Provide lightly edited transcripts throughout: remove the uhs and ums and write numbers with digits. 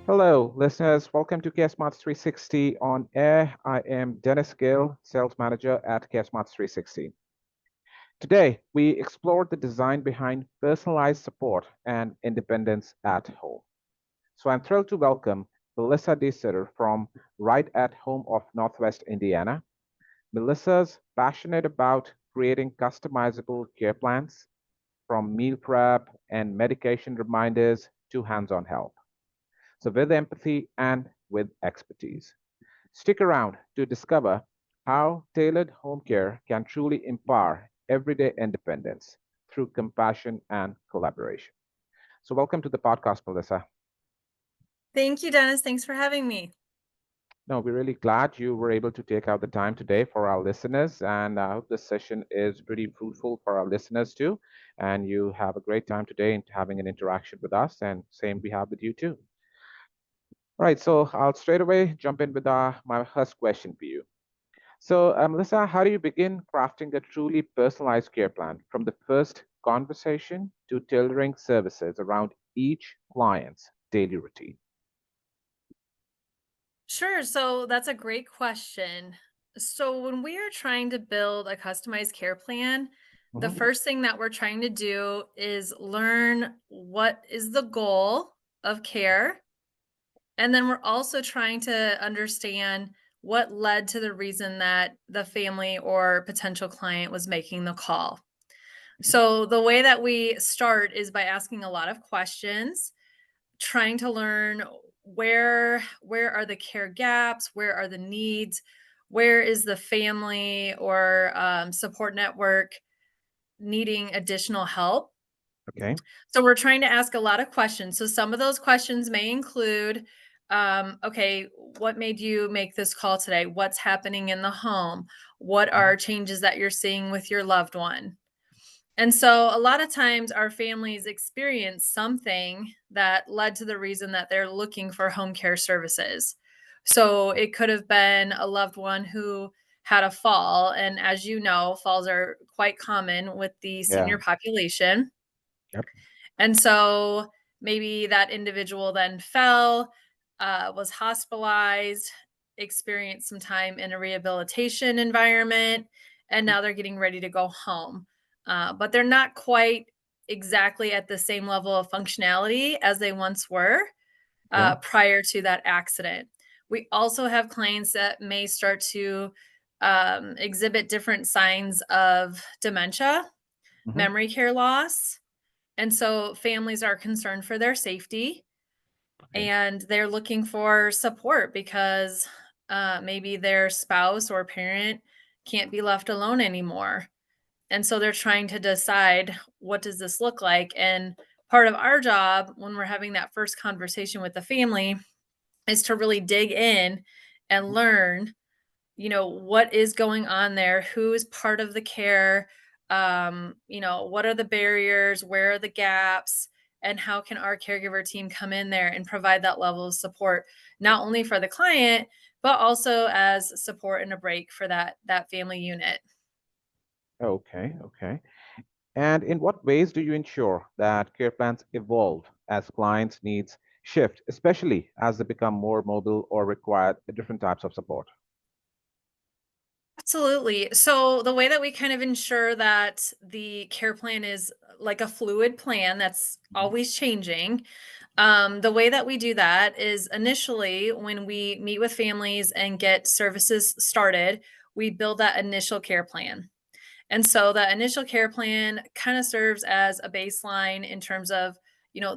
Hello, listeners. Welcome to CareSmartz360 On Air. I am Dennis Gill, Sales Manager at CareSmartz360. Today, we explored the design behind personalized support and independence at home. So I'm thrilled to welcome Melissa DeSutter from Right at Home of Northwest Indiana. Melissa's passionate about creating customizable care plans, from meal prep and medication reminders to hands-on help. So, with empathy and with expertise. Stick around to discover how tailored home care can truly empower everyday independence through compassion and collaboration. So, welcome to the podcast, Melissa. Thank you, Dennis. Thanks for having me. No, we're really glad you were able to take out the time today for our listeners, and I hope this session is pretty fruitful for our listeners too. And you have a great time today in having an interaction with us, and same we have with you too. All right, so I'll straight away jump in with my first question for you. So, Melissa, how do you begin crafting a truly personalized care plan from the first conversation to tailoring services around each client's daily routine? Sure. So that's a great question. So, when we are trying to build a customized care plan, the Mhm. first thing that we're trying to do is learn what is the goal of care. And then we're also trying to understand what led to the reason that the family or potential client was making the call. So, the way that we start is by asking a lot of questions, trying to learn where are the care gaps, where are the needs, where is the family or support network needing additional help. Okay. So we're trying to ask a lot of questions. So some of those questions may include, okay, what made you make this call today? What's happening in the home? What Mhm. are changes that you're seeing with your loved one? And so a lot of times our families experience something that led to the reason that they're looking for home care services. So it could have been a loved one who had a fall. And as you know, falls are quite common with the Yeah. senior population. Yep. And so maybe that individual then fell, was hospitalized, experienced some time in a rehabilitation environment, and Mhm. now they're getting ready to go home. But they're not quite exactly at the same level of functionality as they once were Okay. prior to that accident. We also have clients that may start to exhibit different signs of dementia, Hmm. memory care loss, and so families are concerned for their safety Okay. and they're looking for support because maybe their spouse or parent can't be left alone anymore. And so they're trying to decide, what does this look like? And part of our job when we're having that first conversation with the family is to really dig in and Mhm. learn, what is going on there, who is part of the care, what are the barriers, where are the gaps, and how can our caregiver team come in there and provide that level of support, not only for the client but also as support and a break for that family unit. Okay. Okay. And in what ways do you ensure that care plans evolve as clients' needs shift, especially as they become more mobile or require different types of support? Absolutely. So the way that we kind of ensure that the care plan is like a fluid plan that's Mhm. always changing. The way that we do that is initially when we meet with families and get services started, we build that initial care plan. And so that initial care plan kind of serves as a baseline in terms of,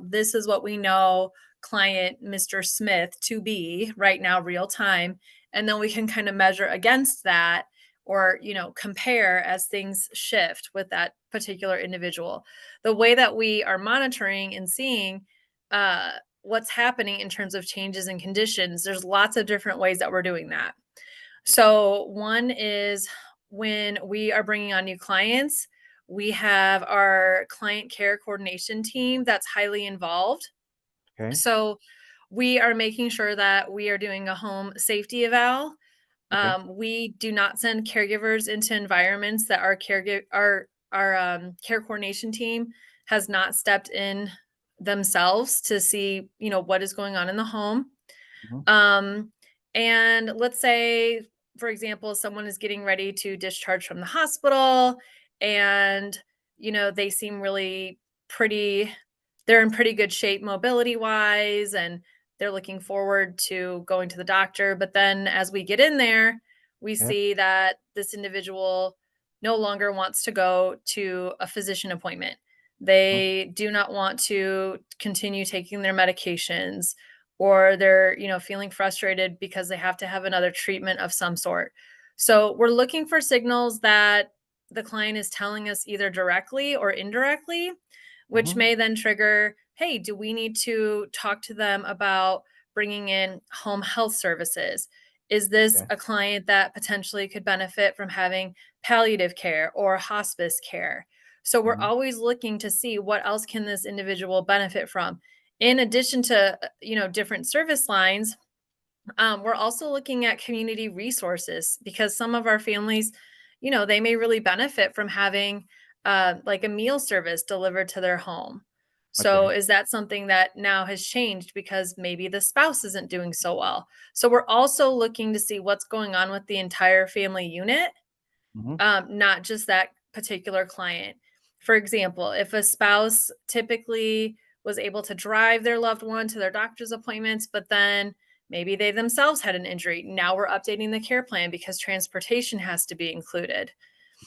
this is what we know client Mr. Smith to be right now, real time. And then we can kind of measure against that or, compare as things shift with that particular individual. The way that we are monitoring and seeing uh, what's happening in terms of changes and conditions, there's lots of different ways that we're doing that. So, one is when we are bringing on new clients, we have our client care coordination team that's highly involved. Okay. So, we are making sure that we are doing a home safety eval. Okay. We do not send caregivers into environments that our care coordination team has not stepped in themselves to see, what is going on in the home. Mhm. Um, and let's say, for example, someone is getting ready to discharge from the hospital and, they seem really pretty, they're in pretty good shape mobility wise, and they're looking forward to going to the doctor. But then as we get in there, we Yeah. see that this individual no longer wants to go to a physician appointment. Mhm. They do not want to continue taking their medications, or they're, feeling frustrated because they have to have another treatment of some sort. So we're looking for signals that the client is telling us either directly or indirectly, which Mhm. may then trigger, hey, do we need to talk to them about bringing in home health services? Is this Yeah. a client that potentially could benefit from having palliative care or hospice care? So we're Mhm. always looking to see what else can this individual benefit from. In addition to, different service lines, we're also looking at community resources because some of our families, they may really benefit from having like a meal service delivered to their home. So Okay. is that something that now has changed because maybe the spouse isn't doing so well? So we're also looking to see what's going on with the entire family unit, Mhm. not just that particular client. For example, if a spouse typically was able to drive their loved one to their doctor's appointments, but then maybe they themselves had an injury, now we're updating the care plan because transportation has to be included.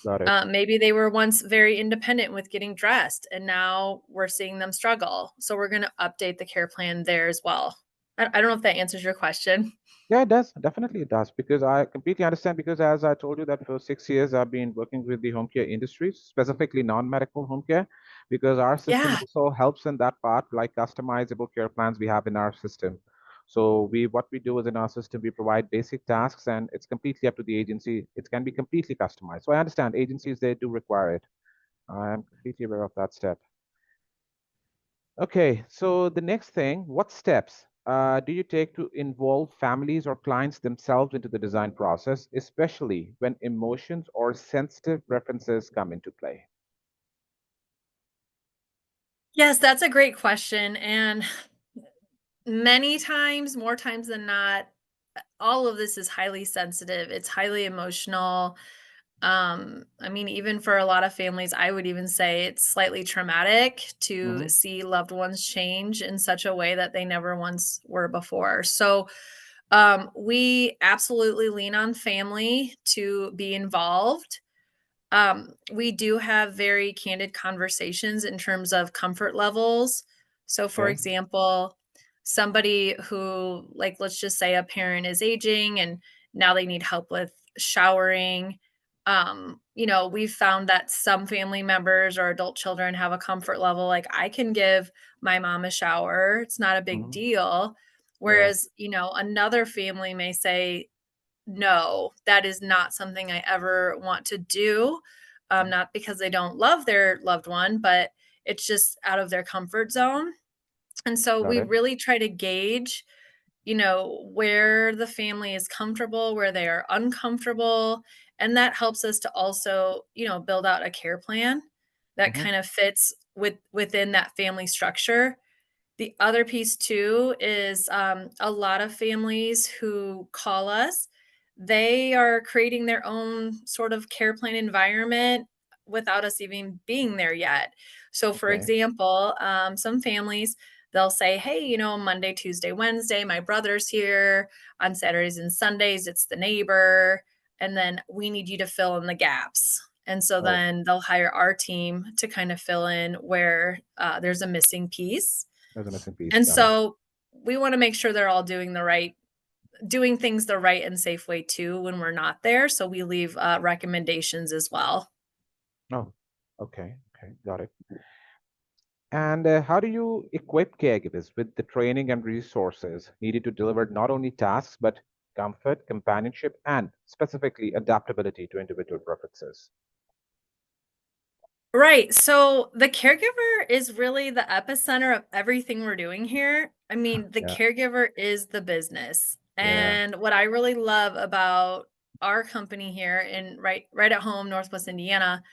Got it. Maybe they were once very independent with getting dressed, and now we're seeing them struggle. So we're going to update the care plan there as well. I don't know if that answers your question. Yeah, it does. Definitely it does. Because I completely understand. Because as I told you that for 6 years, I've been working with the home care industry, specifically non-medical home care, because our system Yeah. also helps in that part, like customizable care plans we have in our system. So what we do is in our system, we provide basic tasks and it's completely up to the agency. It can be completely customized. So I understand agencies, they do require it. I'm completely aware of that step. Okay, so the next thing, what steps do you take to involve families or clients themselves into the design process, especially when emotions or sensitive preferences come into play? Yes, that's a great question. And many times, more times than not, all of this is highly sensitive. It's highly emotional. I mean, even for a lot of families, I would even say it's slightly traumatic to Mm-hmm. see loved ones change in such a way that they never once were before. So, we absolutely lean on family to be involved. We do have very candid conversations in terms of comfort levels. So, for Okay. example, somebody who, like, let's just say a parent is aging and now they need help with showering. We've found that some family members or adult children have a comfort level like I can give my mom a shower, it's not a big Mm-hmm. deal. Yeah. Whereas, another family may say, no, that is not something I ever want to do. Mhm. Not because they don't love their loved one, but it's just out of their comfort zone. And so Got we it. really try to gauge, where the family is comfortable, where they are uncomfortable. And that helps us to also, build out a care plan that Mm-hmm. kind of fits within that family structure. The other piece too is, a lot of families who call us, they are creating their own sort of care plan environment without us even being there yet. So, for Okay. example, some families, they'll say, "Hey, Monday, Tuesday, Wednesday, my brother's here. On Saturdays and Sundays, it's the neighbor, and then we need you to fill in the gaps." And so Oh, then they'll hire our team to kind of fill in where there's a missing piece. there's a missing piece. And Got it. so we wanna make sure they're all doing things the right and safe way too when we're not there, so we leave, recommendations as well. Oh, okay. Okay. Got it. And how do you equip caregivers with the training and resources needed to deliver not only tasks, but comfort, companionship, and specifically adaptability to individual preferences? Right, so the caregiver is really the epicenter of everything we're doing here. I mean, the Yeah. caregiver is the business, Yeah. and what I really love about our company here in right at home, Northwest Indiana,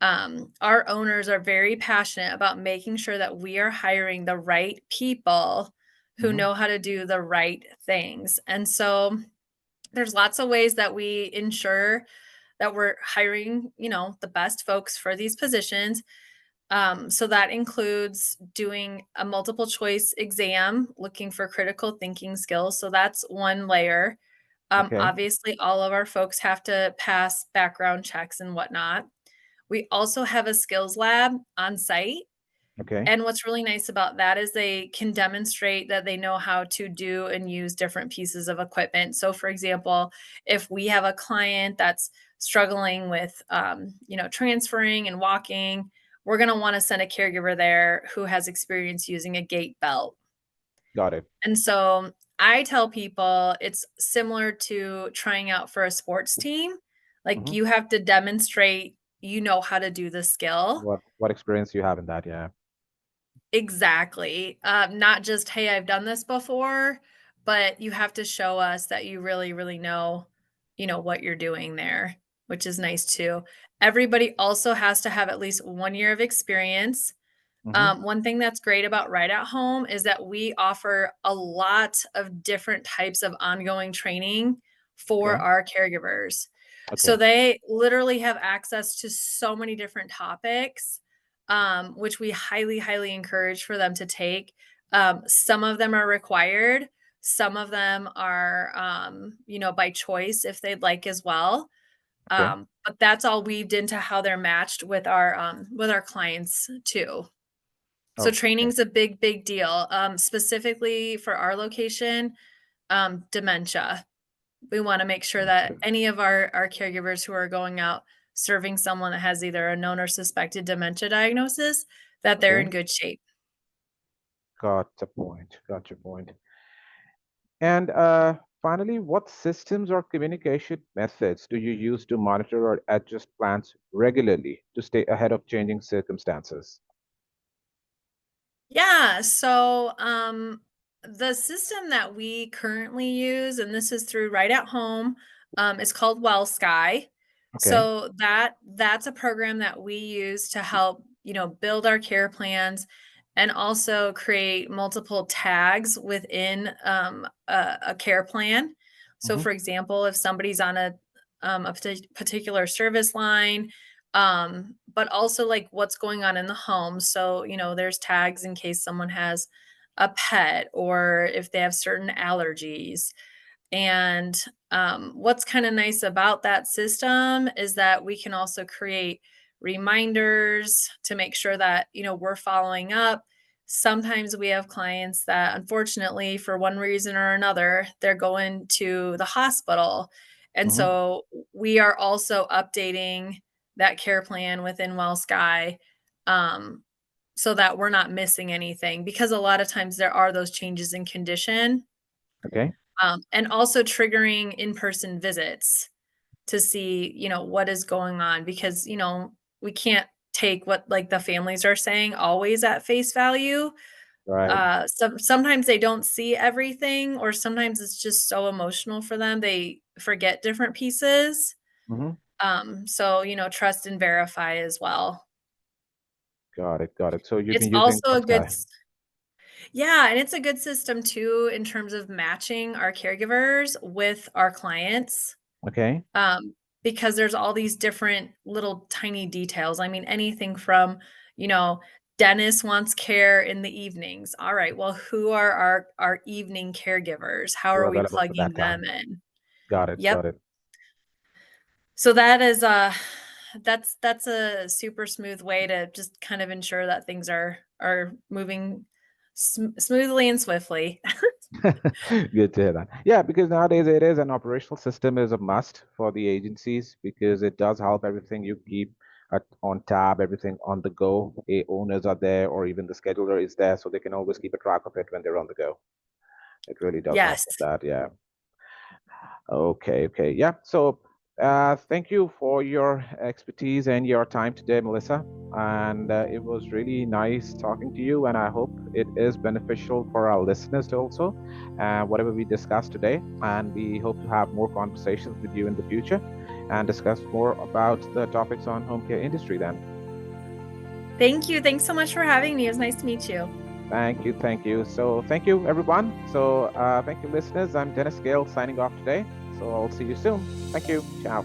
Our owners are very passionate about making sure that we are hiring the right people who Mm-hmm. know how to do the right things. And so there's lots of ways that we ensure that we're hiring, the best folks for these positions. So that includes doing a multiple choice exam, looking for critical thinking skills. So that's one layer. Okay. Obviously, all of our folks have to pass background checks and whatnot. We also have a skills lab on site. Okay. And what's really nice about that is they can demonstrate that they know how to do and use different pieces of equipment. So, for example, if we have a client that's struggling with, transferring and walking, we're going to want to send a caregiver there who has experience using a gait belt. Got it. And so I tell people it's similar to trying out for a sports team. Like Mm-hmm. you have to demonstrate you know how to do the skill. What experience you have in that? Yeah. Exactly. Not just, "Hey, I've done this before," but you have to show us that you really, really know, what you're doing there, which is nice too. Everybody also has to have at least 1 year of experience. Mm-hmm. One thing that's great about Right at Home is that we offer a lot of different types of ongoing training for Okay. our caregivers. So Okay. they literally have access to so many different topics, which we highly, highly encourage for them to take. Some of them are required. Some of them are, by choice if they'd like as well. Okay. But that's all weaved into how they're matched with our clients too. So Okay. training's a big, big deal. Specifically for our location, dementia. We wanna make sure that any of our caregivers who are going out serving someone that has either a known or suspected dementia diagnosis, that they're Okay. in good shape. Got the point. Got your point. And finally, what systems or communication methods do you use to monitor or adjust plans regularly to stay ahead of changing circumstances? Yeah, so, the system that we currently use, and this is through Right at Home, is called WellSky. Okay. So that's a program that we use to help, build our care plans and also create multiple tags within, a care plan. So, Hmm. for example, if somebody's on a particular service line, but also like what's going on in the home. So, there's tags in case someone has a pet or if they have certain allergies. And what's kind of nice about that system is that we can also create reminders to make sure that, we're following up. Sometimes we have clients that unfortunately, for one reason or another, they're going to the hospital. And Hmm. so we are also updating that care plan within Well Sky, um, so that we're not missing anything because a lot of times there are those changes in condition, Okay. and also triggering in-person visits to see, what is going on because, we can't take what like the families are saying always at face value. Right. Sometimes they don't see everything or sometimes it's just so emotional for them, they forget different pieces. Hmm. So, trust and verify as well. Got it. Got it. So you've It's been using also a good WellSky. s Yeah, and it's a good system too in terms of matching our caregivers with our clients, Okay. um, because there's all these different little tiny details. I mean, anything from, you know, dentist wants care in the evenings. All right, well, who are our evening caregivers? How We're are we available for plugging that them time. in? Got it. Yep. Got it. So that is that's a super smooth way to just kind of ensure that things are moving smoothly and swiftly. Good to hear that. Yeah, because nowadays it is an operational system is a must for the agencies because it does help everything you keep on tab, everything on the go. Owners are there, or even the scheduler is there, so they can always keep a track of it when they're on the go. It really does help Yes. with that. Yeah. Okay. Okay. Yeah. So, thank you for your expertise and your time today, Melissa. And it was really nice talking to you. And I hope it is beneficial for our listeners also, whatever we discussed today. And we hope to have more conversations with you in the future. and discuss more about the topics on home care industry then. Thank you. Thanks so much for having me. It was nice to meet you. Thank you. Thank you. So thank you, everyone. So thank you, listeners. I'm Dennis Gale signing off today. So I'll see you soon. Thank you. Ciao.